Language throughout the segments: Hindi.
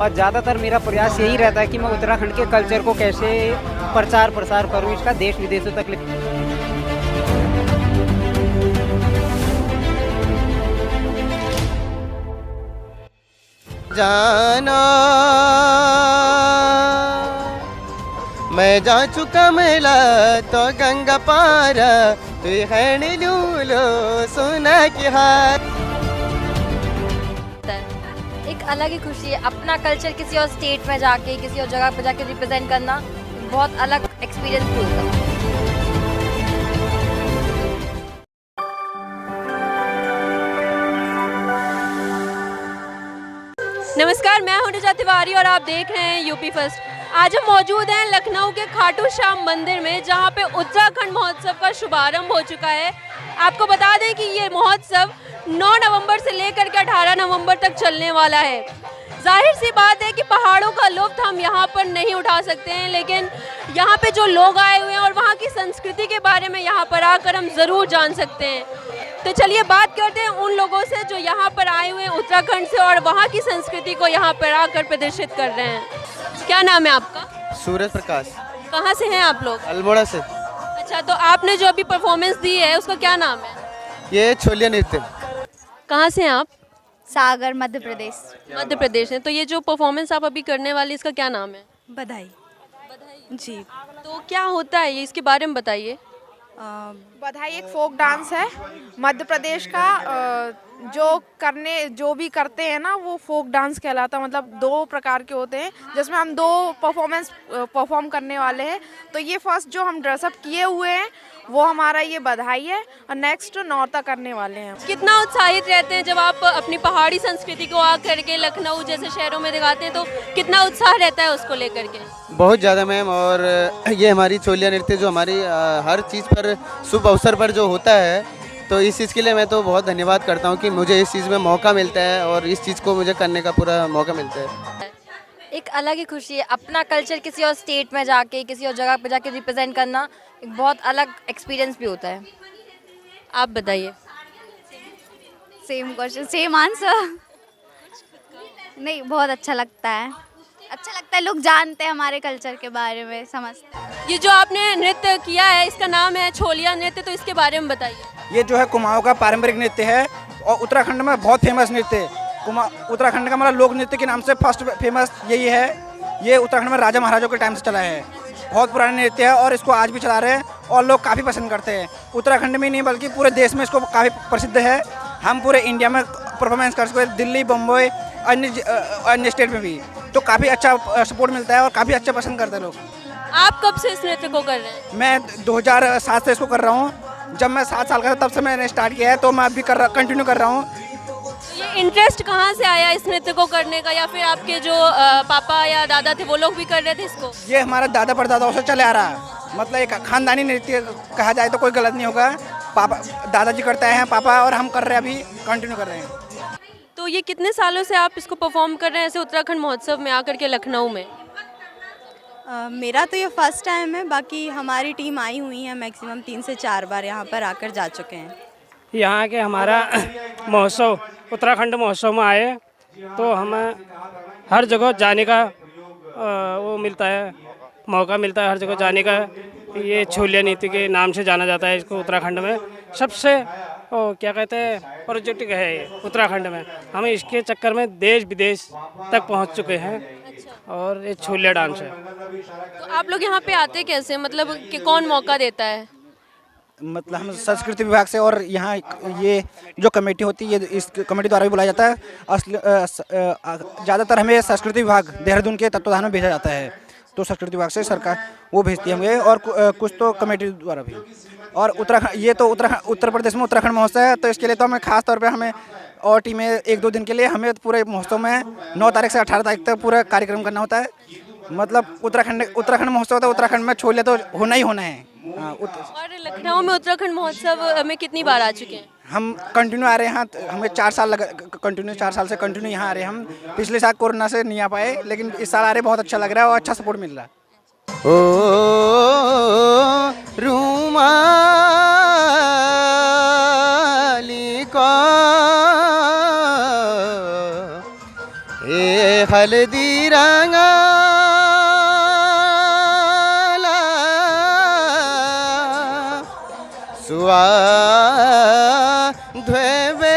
और ज़्यादातर मेरा प्रयास यही रहता है कि मैं उत्तराखंड के कल्चर को कैसे प्रचार प्रसार करूँ, इसका देश विदेशों तक जाना मैं जा चुका मेला तो गंगा पार तू है लूलो सोना की हार। एक अलग ही खुशी है अपना कल्चर किसी और स्टेट में जाके किसी और जगह पर जाके रिप्रेजेंट करना, बहुत अलग एक्सपीरियंस भी होता है। नमस्कार, मैं हूं ऋचा तिवारी और आप देख रहे हैं यूपी फर्स्ट। आज हम मौजूद हैं लखनऊ के खाटू श्याम मंदिर में, जहां पे उत्तराखंड महोत्सव का शुभारंभ हो चुका है। आपको बता दें कि ये महोत्सव 9 नवंबर से लेकर के 18 नवंबर तक चलने वाला है। जाहिर सी बात है कि पहाड़ों का लुत्फ हम यहाँ पर नहीं उठा सकते हैं, लेकिन यहाँ पे जो लोग आए हुए हैं और वहाँ की संस्कृति के बारे में यहाँ पर आकर हम ज़रूर जान सकते हैं। तो चलिए बात करते हैं उन लोगों से जो यहाँ पर आए हुए हैं उत्तराखंड से और वहाँ की संस्कृति को यहाँ पर आकर प्रदर्शित कर रहे हैं। क्या नाम है आपका? सूरज प्रकाश। कहाँ से हैं आप लोग? अल्मोड़ा से। अच्छा, तो आपने जो अभी परफॉर्मेंस दी है उसका क्या नाम है? ये छोलिया नृत्य। कहाँ से हैं आप? सागर, मध्य प्रदेश। मध्य प्रदेश है। तो ये जो परफॉर्मेंस आप अभी करने वाली, इसका क्या नाम है? बधाई जी। तो क्या होता है ये, इसके बारे में बताइए। बधाई एक फोक डांस है मध्य प्रदेश का। जो भी करते हैं ना वो फोक डांस कहलाता है। मतलब 2 प्रकार के होते हैं जिसमें हम 2 परफॉर्म करने वाले हैं। तो ये फर्स्ट जो हम ड्रेसअप किए हुए हैं वो हमारा ये बधाई है और नेक्स्ट नौरता करने वाले हैं। कितना उत्साहित रहते हैं जब आप अपनी पहाड़ी संस्कृति को आकर के लखनऊ जैसे शहरों में दिखाते हैं, तो कितना उत्साह रहता है उसको लेकर के? बहुत ज़्यादा मैम। और ये हमारी छोलिया नृत्य जो हमारी हर चीज़ पर शुभ अवसर पर जो होता है, तो इस चीज़ के लिए मैं तो बहुत धन्यवाद करता हूँ कि मुझे इस चीज़ में मौका मिलता है और इस चीज़ को मुझे करने का पूरा मौका मिलता है। एक अलग ही खुशी है अपना कल्चर किसी और स्टेट में जाके किसी और जगह पर जाके रिप्रेजेंट करना, एक बहुत अलग एक्सपीरियंस भी होता है। आप बताइए। Same question, same answer. नहीं, बहुत अच्छा लगता है। अच्छा लगता है, लोग जानते हैं हमारे कल्चर के बारे में, समझते हैं। ये जो आपने नृत्य किया है इसका नाम है छोलिया नृत्य, तो इसके बारे में बताइए। ये जो है कुमाऊं का पारंपरिक नृत्य है और उत्तराखंड में बहुत फेमस नृत्य है। उत्तराखंड का मतलब लोक नृत्य के नाम से फर्स्ट फेमस यही है। ये उत्तराखंड में राजा महाराजों के टाइम से चला है। बहुत पुराना नृत्य है और इसको आज भी चला रहे हैं और लोग काफ़ी पसंद करते हैं। उत्तराखंड में नहीं बल्कि पूरे देश में इसको काफ़ी प्रसिद्ध है। हम पूरे इंडिया में परफॉर्मेंस कर सकते, दिल्ली, बम्बई, अन्य स्टेट में भी तो काफ़ी अच्छा सपोर्ट मिलता है और काफ़ी अच्छा पसंद करते हैं लोग। आप कब से इस नृत्य को कर रहे हैं? मैं 2007 से इसको कर रहा हूँ। जब मैं 7 साल का था तब से मैंने स्टार्ट किया है, तो मैं अभी कंटिन्यू कर रहा हूँ। ये इंटरेस्ट कहाँ से आया इस नृत्य को करने का, या फिर आपके जो पापा या दादा थे वो लोग भी कर रहे थे इसको? ये हमारा दादा परदादाओं से चले आ रहा है। मतलब एक खानदानी नृत्य कहा जाए तो कोई गलत नहीं होगा। पापा दादाजी करते हैं, पापा और हम कर रहे हैं, अभी कंटिन्यू कर रहे हैं। तो ये कितने सालों से आप इसको परफॉर्म कर रहे हैं ऐसे उत्तराखंड महोत्सव में आकर के लखनऊ में? मेरा तो ये फर्स्ट टाइम है, बाकी हमारी टीम आई हुई है, मैक्सिमम 3 से 4 बार यहाँ पर आकर जा चुके हैं। यहाँ के हमारा महोत्सव उत्तराखंड महोत्सव में आए तो हमें हर जगह जाने का वो मिलता है, मौका मिलता है हर जगह जाने का। ये छोलिया नृत्य के नाम से जाना जाता है इसको। उत्तराखंड में सबसे क्या कहते हैं प्रोजेक्ट है ये उत्तराखंड में। हम इसके चक्कर में देश विदेश तक पहुंच चुके हैं और ये छोलिया डांस है। तो आप लोग यहाँ पे आते कैसे, मतलब कि कौन मौका देता है? मतलब हम संस्कृति विभाग से और यहाँ ये जो कमेटी होती है इस कमेटी द्वारा भी बुलाया जाता है। ज़्यादातर हमें संस्कृति विभाग देहरादून के तत्वाधान में भेजा जाता है, तो संस्कृति विभाग से सरकार वो भेजती है हमें, और कुछ तो कमेटी द्वारा भी। और उत्तराखंड ये तो उत्तर प्रदेश में उत्तराखंड महोत्सव है, तो इसके लिए तो हमें खास तौर पे हमें और टीमें 1-2 दिन के लिए हमें पूरे महोत्सव में 9 तारीख से 18 तारीख तक पूरा कार्यक्रम करना होता है। मतलब उत्तराखंड महोत्सव होता है, उत्तराखंड में छोले तो होना ही होना है। और लखनऊ में उत्तराखंड महोत्सव में कितनी बार आ चुके हैं? हम कंटिन्यू आ रहे हैं। हमें 4 साल लगा, कंटिन्यू 4 साल से कंटिन्यू यहाँ आ रहे हैं हम। पिछले साल कोरोना से नहीं आ पाए, लेकिन इस साल आ रहे, बहुत अच्छा लग रहा है और अच्छा सपोर्ट मिल रहा है। ओ रूमाली को हल्दी रंगाला सुआ ध्वेरा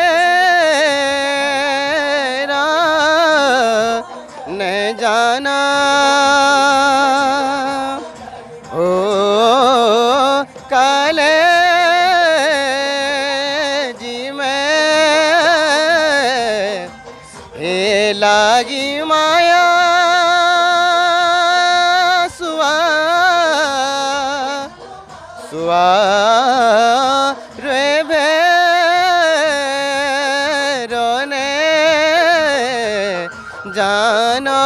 न जाना ओ काले जी में ए लागी माया सुआ सुआ रे भेरो ने जाना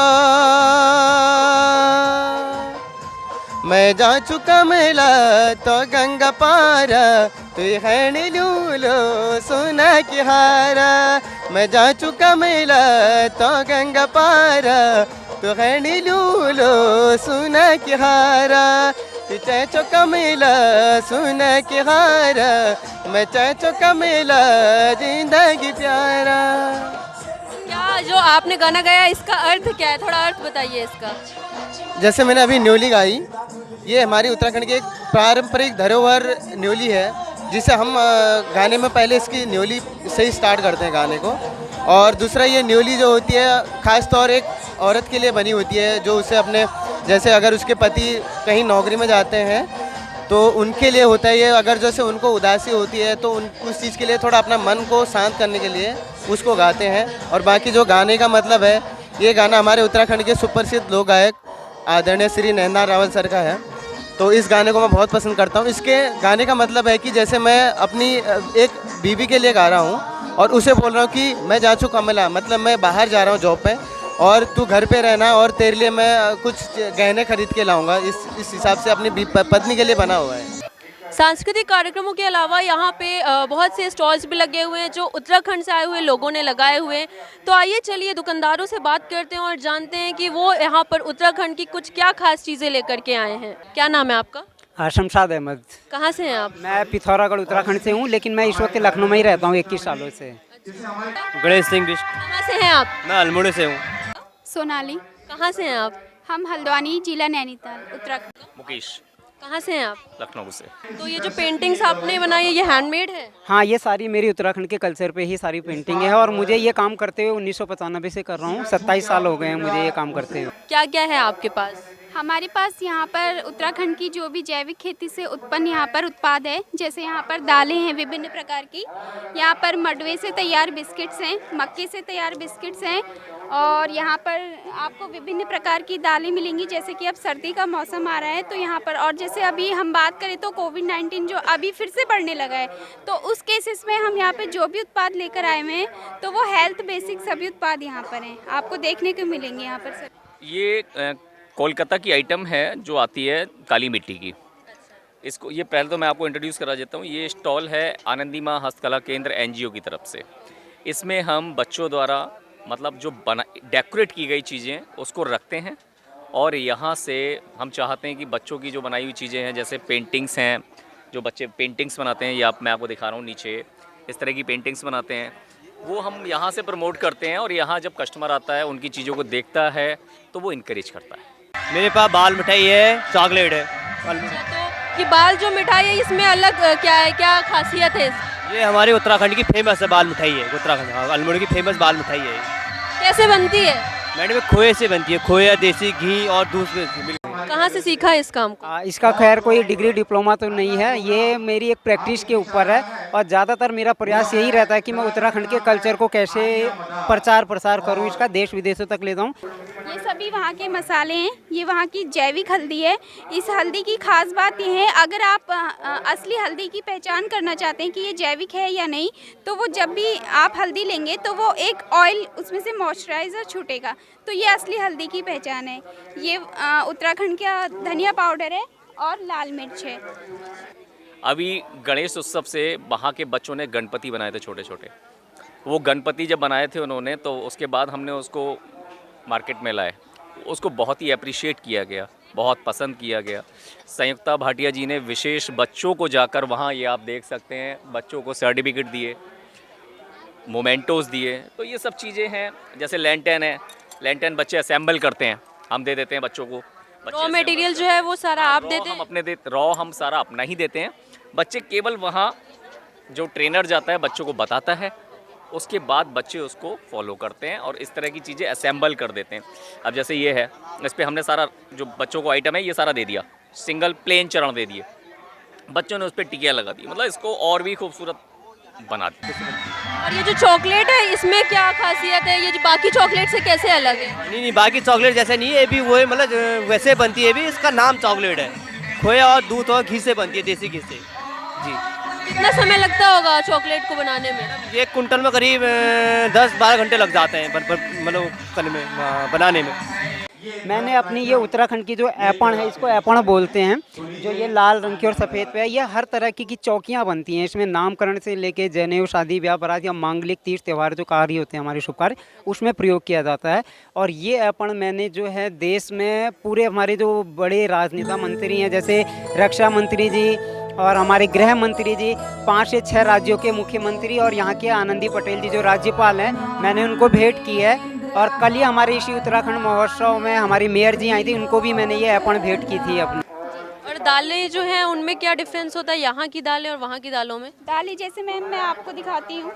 मैं जा चुका मेला तो गंगा पार तु हैण लूलो सोना की हारा मैं जा चुका मेला तो गंगा पार तु हैण लूलो सोना की हारा तू चाहे चौका मेला सोना की हारा मैं चाहे चौका मेला जिंदगी प्यारा। क्या जो आपने गाना गाया इसका अर्थ क्या है, थोड़ा अर्थ बताइए इसका। जैसे मैंने अभी न्योली गाई, ये हमारी उत्तराखंड की एक पारंपरिक धरोहर न्योली है, जिसे हम गाने में पहले इसकी न्योली से ही स्टार्ट करते हैं गाने को। और दूसरा ये न्योली जो होती है ख़ास तौर एक औरत के लिए बनी होती है, जो उसे अपने जैसे अगर उसके पति कहीं नौकरी में जाते हैं तो उनके लिए होता है ये। अगर जैसे उनको उदासी होती है तो उस चीज़ के लिए थोड़ा अपना मन को शांत करने के लिए उसको गाते हैं। और बाकी जो गाने का मतलब है, ये गाना हमारे उत्तराखंड के सुप्रसिद्ध लोक गायक आदरणीय श्री नैना रावल सर का है, तो इस गाने को मैं बहुत पसंद करता हूँ। इसके गाने का मतलब है कि जैसे मैं अपनी एक बीवी के लिए गा रहा हूँ और उसे बोल रहा हूँ कि मैं जा चुका कमला, मतलब मैं बाहर जा रहा हूँ जॉब पे और तू घर पे रहना और तेरे लिए मैं कुछ गहने खरीद के लाऊंगा। इस हिसाब से अपनी पत्नी के लिए बना हुआ है। सांस्कृतिक कार्यक्रमों के अलावा यहाँ पे बहुत से स्टॉल्स भी लगे हुए हैं जो उत्तराखंड से आए हुए लोगों ने लगाए हुए हैं। तो आइए चलिए दुकानदारों से बात करते हैं और जानते हैं कि वो यहाँ पर उत्तराखंड की कुछ क्या खास चीज़ें लेकर के आए हैं। क्या नाम है आपका? शमशाद अहमद। कहाँ से हैं आप? मैं पिथौरागढ़ उत्तराखंड से हूँ, लेकिन मैं इस वक्त लखनऊ में ही रहता हूँ 21 सालों से। गणेश सिंह बिष्ट। कहाँ से हैं आप? मैं अल्मोड़े से हूँ। सोनाली। कहाँ से हैं आप? हम हल्द्वानी, जिला नैनीताल, उत्तराखंड। मुकेश। कहाँ से हैं आप? लखनऊ से। तो ये जो पेंटिंग्स आपने बनाई है ये हैंडमेड है? हाँ, ये सारी मेरी उत्तराखंड के कल्चर पे ही सारी पेंटिंग है और मुझे ये काम करते हुए 1995 से कर रहा हूँ। 27 साल हो गए हैं मुझे ये काम करते हुए। क्या क्या है आपके पास? हमारे पास यहाँ पर उत्तराखंड की जो भी जैविक खेती से उत्पन्न यहाँ पर उत्पाद है, जैसे यहाँ पर दालें हैं विभिन्न प्रकार की, यहाँ पर मडवे से तैयार बिस्किट्स हैं, मक्के से तैयार बिस्किट्स हैं, और यहाँ पर आपको विभिन्न प्रकार की दालें मिलेंगी। जैसे कि अब सर्दी का मौसम आ रहा है तो यहाँ पर, और जैसे अभी हम बात करें तो कोविड-19 जो अभी फिर से बढ़ने लगा है, तो उस केसेस में हम यहाँ पे जो भी उत्पाद लेकर आए हुए हैं तो वो हेल्थ बेसिक सभी उत्पाद यहाँ पर हैं, आपको देखने को मिलेंगे यहाँ पर सर। ये कोलकाता की आइटम है जो आती है काली मिट्टी की। इसको ये पहले तो मैं आपको इंट्रोड्यूस करा देता हूँ। ये स्टॉल है आनंदी माँ हस्तकला केंद्र NGO की तरफ से। इसमें हम बच्चों द्वारा मतलब जो डेकोरेट की गई चीज़ें उसको रखते हैं, और यहाँ से हम चाहते हैं कि बच्चों की जो बनाई हुई चीज़ें हैं, जैसे पेंटिंग्स हैं, जो बच्चे पेंटिंग्स बनाते हैं, या मैं आपको दिखा रहा हूँ नीचे इस तरह की पेंटिंग्स बनाते हैं, वो हम यहाँ से प्रमोट करते हैं। और यहाँ जब कस्टमर आता है उनकी चीज़ों को देखता है तो वो इनकरेज करता है। मेरे पास बाल मिठाई है, चॉकलेट है। तो ये बाल जो मिठाई है इसमें अलग क्या है, क्या खासियत है? ये हमारे उत्तराखंड की फेमस है बाल मिठाई है, उत्तराखंड अल्मोड़ा की फेमस बाल मिठाई है। कैसे बनती है? मैडम खोए से बनती है, खोया, देसी घी और दूध से। कहाँ से सीखा है इस काम को? इसका खैर कोई डिग्री डिप्लोमा तो नहीं है, ये मेरी एक प्रैक्टिस के ऊपर है और ज़्यादातर मेरा प्रयास यही रहता है कि मैं उत्तराखंड के कल्चर को कैसे प्रचार प्रसार करूं, इसका देश विदेशों तक ले जाऊं। ये सभी वहाँ के मसाले हैं, ये वहाँ की जैविक हल्दी है। इस हल्दी की खास बात ये है, अगर आप असली हल्दी की पहचान करना चाहते हैं कि ये जैविक है या नहीं, तो वो जब भी आप हल्दी लेंगे तो वो एक ऑयल उसमें से मॉइस्चराइज़र छूटेगा, तो ये असली हल्दी की पहचान है। ये उत्तराखंड का धनिया पाउडर है और लाल मिर्च है। अभी गणेश उत्सव से वहाँ के बच्चों ने गणपति बनाए थे छोटे छोटे। वो गणपति जब बनाए थे उन्होंने, तो उसके बाद हमने उसको मार्केट में लाए, उसको बहुत ही अप्रिशिएट किया गया, बहुत पसंद किया गया। संयुक्ता भाटिया जी ने विशेष बच्चों को जाकर वहाँ, ये आप देख सकते हैं, बच्चों को सर्टिफिकेट दिए, मोमेंटोस दिए। तो ये सब चीज़ें हैं, जैसे लैंटेन है, लैंटर्न बच्चे असेंबल करते हैं, हम दे देते हैं बच्चों को। रॉ मटेरियल जो है वो सारा आप देते हम हैं? अपने रॉ हम सारा अपना ही देते हैं। बच्चे केवल वहाँ जो ट्रेनर जाता है बच्चों को बताता है, उसके बाद बच्चे उसको फॉलो करते हैं और इस तरह की चीज़ें असेंबल कर देते हैं। अब जैसे ये है, इस पर हमने सारा जो बच्चों को आइटम है ये सारा दे दिया, सिंगल प्लेन चरण दे दिए, बच्चों ने उस पर टिकिया लगा दी, मतलब इसको और भी खूबसूरत बना दी। और ये जो चॉकलेट है इसमें क्या खासियत है, ये जो बाकी चॉकलेट से कैसे अलग है? नहीं, बाकी चॉकलेट जैसे नहीं है, ये भी वो है, मतलब वैसे बनती है भी, इसका नाम चॉकलेट है। खोया और दूध और घी से बनती है, देसी घी से जी। कितना समय लगता होगा चॉकलेट को बनाने में? एक कुंटल में करीब 10-12 घंटे लग जाते हैं मतलब करने में, बनाने में। मैंने अपनी ये उत्तराखंड की जो ऐपण है, इसको ऐपण बोलते हैं, जो ये लाल रंग की और सफ़ेद पे है, ये हर तरह की चौकियाँ बनती हैं। इसमें नामकरण से लेके जनेऊ, शादी ब्याह बारात या मांगलिक तीर्थ त्यौहार जो कार्य होते हैं हमारे शुभ कार्य, उसमें प्रयोग किया जाता है। और ये ऐपण मैंने जो है देश में पूरे हमारे जो बड़े राजनेता मंत्री हैं, जैसे रक्षा मंत्री जी और हमारे गृह मंत्री जी, 5 से 6 राज्यों के मुख्यमंत्री और यहाँ के आनंदी पटेल जी जो राज्यपाल हैं, मैंने उनको भेंट की है। और कल ही हमारे इसी उत्तराखंड महोत्सव में हमारी मेयर जी आई थी, उनको भी मैंने ये ऐपण भेंट की थी अपनी। और दालें जो हैं उनमें क्या डिफरेंस होता है यहाँ की दालें और वहाँ की दालों में? दालें जैसे मैं आपको दिखाती हूँ,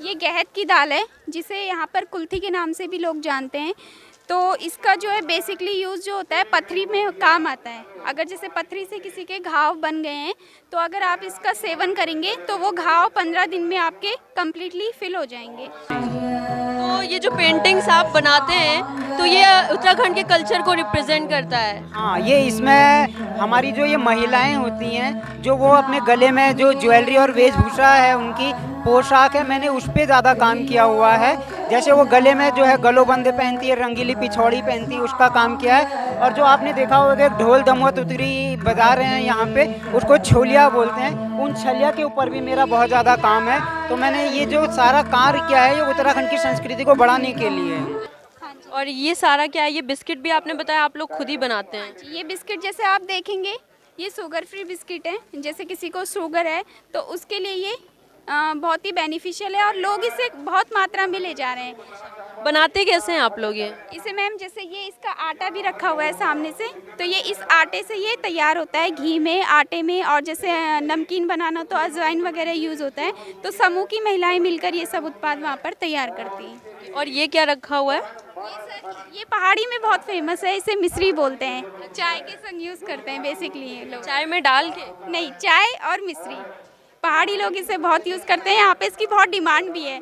ये गहत की दाल है जिसे यहाँ पर कुल्थी के नाम से भी लोग जानते हैं। तो इसका जो है बेसिकली यूज़ जो होता है पथरी में काम आता है। अगर जैसे पथरी से किसी के घाव बन गए हैं तो अगर आप इसका सेवन करेंगे तो वो घाव 15 दिन में आपके कम्प्लीटली फिल हो जाएंगे। तो ये जो पेंटिंग्स आप बनाते हैं तो ये उत्तराखंड के कल्चर को रिप्रेजेंट करता है? हाँ, ये इसमें हमारी जो ये महिलाएं होती हैं, जो वो अपने गले में जो ज्वेलरी और वेशभूषा है, उनकी पोशाक है, मैंने उस पर ज़्यादा काम किया हुआ है। जैसे वो गले में जो है गलोबंद पहनती है, रंगीली पिछौड़ी पहनती है, उसका काम किया है। और जो आपने देखा होगा कि ढोल दमोत उतरी बजा रहे हैं यहाँ पे, उसको छोलिया बोलते हैं, उन छलिया के ऊपर भी मेरा बहुत ज़्यादा काम है। तो मैंने ये जो सारा कार्य किया है, ये उत्तराखंड की संस्कृति को बढ़ाने के लिए है। और ये सारा क्या है? ये बिस्किट भी आपने बताया आप लोग खुद ही बनाते हैं? ये बिस्किट जैसे आप देखेंगे ये शुगर फ्री बिस्किट है। जैसे किसी को शुगर है तो उसके लिए ये बहुत ही बेनिफिशियल है और लोग इसे बहुत मात्रा में ले जा रहे हैं। बनाते कैसे हैं आप लोग ये? इसे मैम जैसे ये इसका आटा भी रखा हुआ है सामने से, तो ये इस आटे से ये तैयार होता है, घी में, आटे में। और जैसे नमकीन बनाना तो अजवाइन वगैरह यूज़ होता है। तो समूह की महिलाएं मिलकर ये सब उत्पाद वहाँ पर तैयार करती हैं। और ये क्या रखा हुआ है? ये पहाड़ी में बहुत फेमस है, इसे मिश्री बोलते हैं। चाय के संग यूज़ करते हैं बेसिकली ये लोग। चाय में डाल के? नहीं, चाय और मिश्री पहाड़ी लोग इसे बहुत यूज़ करते हैं। यहाँ पे इसकी बहुत डिमांड भी है,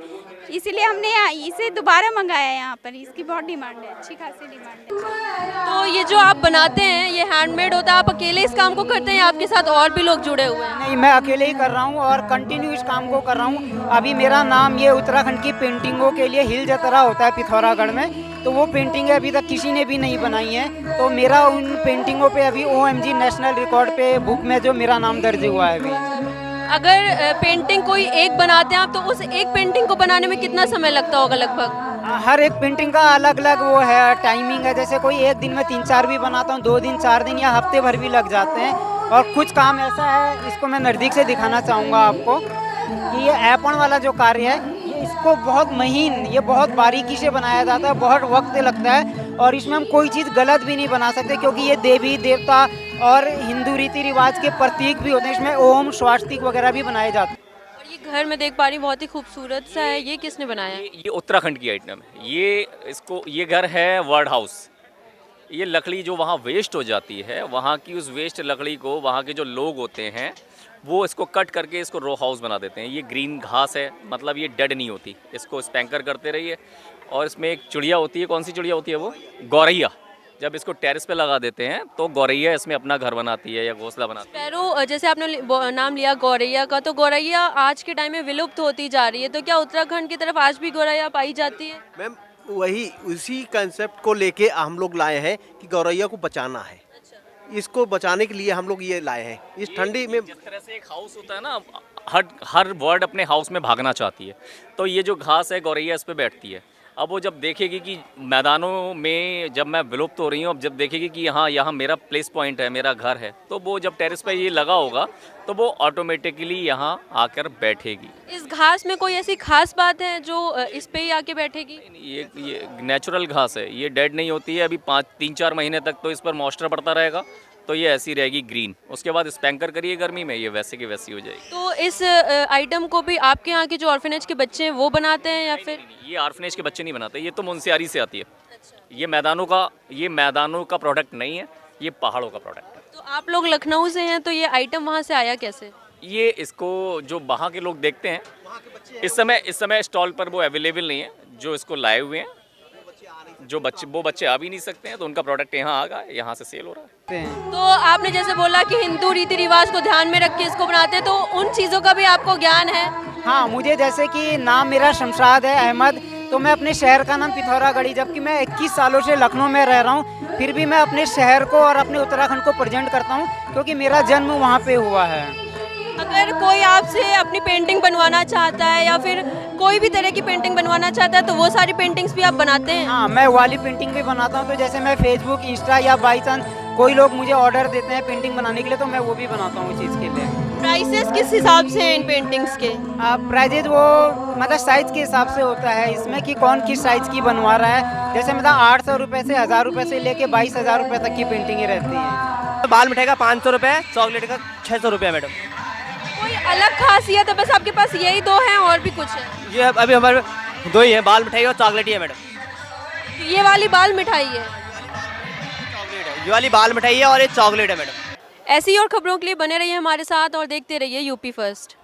इसीलिए हमने इसे दोबारा मंगाया है। यहाँ पर इसकी बहुत डिमांड है, अच्छी खासी डिमांड है। तो ये जो आप बनाते हैं ये हैंडमेड होता है, आप अकेले इस काम को करते हैं या आपके साथ और भी लोग जुड़े हुए हैं? नहीं, मैं अकेले ही कर रहा हूँ और कंटिन्यू इस काम को कर रहा हूँ। अभी मेरा नाम ये उत्तराखंड की पेंटिंगों के लिए हिल जतरा होता है पिथौरागढ़ में, तो वो पेंटिंगें अभी तक किसी ने भी नहीं बनाई है। तो मेरा उन पेंटिंगों पे अभी OMG नेशनल रिकॉर्ड पे बुक में जो मेरा नाम दर्ज हुआ है अभी। अगर पेंटिंग कोई एक बनाते हैं आप, तो उस एक पेंटिंग को बनाने में कितना समय लगता होगा लगभग? हर एक पेंटिंग का अलग अलग वो है, टाइमिंग है। जैसे कोई एक दिन में 3-4 भी बनाता हूँ, 2 दिन 4 दिन या हफ्ते भर भी लग जाते हैं। और कुछ काम ऐसा है, इसको मैं नज़दीक से दिखाना चाहूँगा आपको, कि ये ऐपण वाला जो कार्य है, ये इसको बहुत महीन, ये बहुत बारीकी से बनाया जाता है, बहुत वक्त लगता है। और इसमें हम कोई चीज़ गलत भी नहीं बना सकते, क्योंकि ये देवी देवता और हिंदू रीति रिवाज के प्रतीक भी होते हैं। इसमें ओम, स्वास्तिक वगैरह भी बनाए जाते हैं। और ये घर में देख पा रही हूँ बहुत ही खूबसूरत सा है, ये किसने बनाया है? ये उत्तराखंड की आइटम है। ये घर है वर्ड हाउस। ये लकड़ी जो वहाँ वेस्ट हो जाती है, वहाँ की उस वेस्ट लकड़ी को वहाँ के जो लोग होते हैं वो इसको कट करके इसको रो हाउस बना देते हैं। ये ग्रीन घास है, मतलब ये डेड नहीं होती, इसको स्पैंकर करते रहिए। और इसमें एक चिड़िया होती है, कौन सी चिड़िया होती है वो? गौरैया। जब इसको टेरेस पे लगा देते हैं तो गौरैया इसमें अपना घर बनाती है या घोंसला बनाती है। पैरों, जैसे आपने नाम लिया गौरैया का, तो गौरैया आज के टाइम में विलुप्त होती जा रही है, तो क्या उत्तराखंड की तरफ आज भी गौरैया पाई जाती है? मैम वही उसी कंसेप्ट को लेके हम लोग लाए हैं कि गौरैया को बचाना है। इसको बचाने के लिए हम लोग ये लाए हैं। इस ठंडी में जिस तरह से एक हाउस होता है ना, हर बर्ड अपने हाउस में भागना चाहती है, तो ये जो घास है गौरैया इस पे बैठती है। अब वो जब देखेगी कि मैदानों में जब मैं विलुप्त हो रही हूँ, अब जब देखेगी कि यहाँ मेरा प्लेस पॉइंट है, मेरा घर है, तो वो जब टेरेस पे ये लगा होगा तो वो ऑटोमेटिकली यहाँ आकर बैठेगी। इस घास में कोई ऐसी खास बात है जो इस पे ही आके बैठेगी? ये नेचुरल घास है, ये डेड नहीं होती है। अभी 3-4 महीने तक तो इस पर मॉइस्चर पड़ता रहेगा, तो ये ऐसी रहेगी ग्रीन। उसके बाद स्पैंकर करिए गर्मी में, ये वैसे की वैसी हो जाएगी। तो इस आइटम को भी आपके यहाँ के जो ऑर्फनेज के बच्चे हैं वो बनाते हैं या फिर? ये ऑर्फनेज के बच्चे नहीं बनाते, ये तो मुंशियारी से आती है। ये मैदानों का प्रोडक्ट नहीं है, ये पहाड़ों का प्रोडक्ट है। तो आप लोग लखनऊ से हैं, तो ये आइटम वहाँ से आया कैसे? ये इसको जो वहाँ के लोग देखते हैं, इस समय स्टॉल पर वो अवेलेबल नहीं है। जो इसको लाए हुए हैं, वो बच्चे आ भी नहीं सकते हैं, तो उनका प्रोडक्ट यहाँ आ गया, यहाँ से सेल हो रहा है। तो आपने जैसे बोला कि हिंदू रीति रिवाज को ध्यान में रख के इसको बनाते हैं, तो उन चीज़ों का भी आपको ज्ञान है? हाँ, मुझे जैसे कि नाम मेरा शमशाद है अहमद, तो मैं अपने शहर का नाम पिथौरागढ़ी, जबकि मैं 21 सालों से लखनऊ में रह रहा हूँ, फिर भी मैं अपने शहर को और अपने उत्तराखंड को प्रेजेंट करता हूँ, क्योंकि मेरा जन्म वहाँ पे हुआ है। अगर कोई आपसे अपनी पेंटिंग बनवाना चाहता है या फिर कोई भी तरह की पेंटिंग बनवाना चाहता है, तो वो सारी पेंटिंग्स भी आप बनाते हैं? हाँ, मैं वाली पेंटिंग भी बनाता हूँ। तो जैसे मैं फेसबुक, इंस्टा या बाई चांस कोई लोग मुझे ऑर्डर देते हैं पेंटिंग बनाने के लिए, तो मैं वो भी बनाता हूँ इस चीज़ के लिए। प्राइसेस किस हिसाब से हैं इन पेंटिंग्स के? प्राइजेज वो मतलब साइज़ के हिसाब से होता है इसमें, कि कौन किस साइज़ की बनवा रहा है। जैसे मतलब 800 रुपये से 1000 रुपये से लेके 22,000 रुपये तक की पेंटिंगें रहती हैं। बाल मिठाई का 500 रुपये, चॉकलेट का 600 रुपये मैडम। कोई अलग खासियत है? बस आपके पास यही दो हैं और भी कुछ है? ये अभी हमारे 2 ही हैं, बाल मिठाई और चॉकलेट ही है मैडम। ये वाली बाल मिठाई है? ये वाली बाल मिठाई है और ये चॉकलेट है मैडम। ऐसी और खबरों के लिए बने रहिए हमारे साथ और देखते रहिए यूपी फर्स्ट।